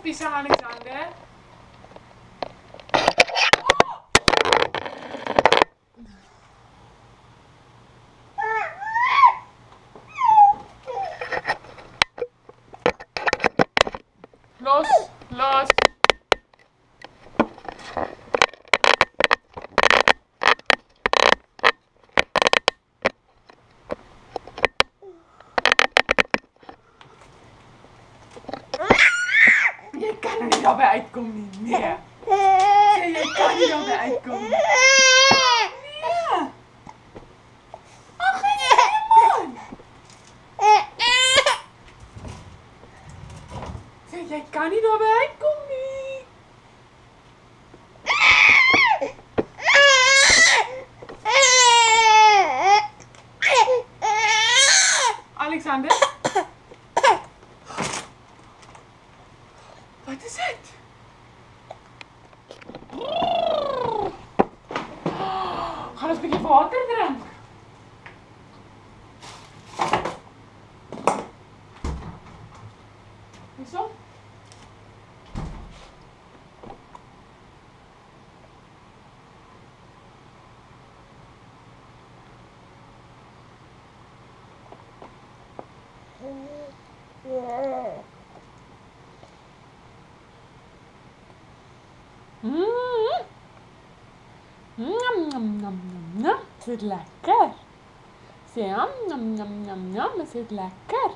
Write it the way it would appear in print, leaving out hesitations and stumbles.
pisang, Alexander. Los, los. Je kan er niet al bij uitkomen, niet meer. Zeg, je kan niet al bij uitkomen. Nee. Ach, geen man. Zeg, jij kan niet al bij uitkomen, niet. Alexander? Wat is het? Ga eens een beetje water drinken. Zo. Is het lekker? Zeg, is het lekker?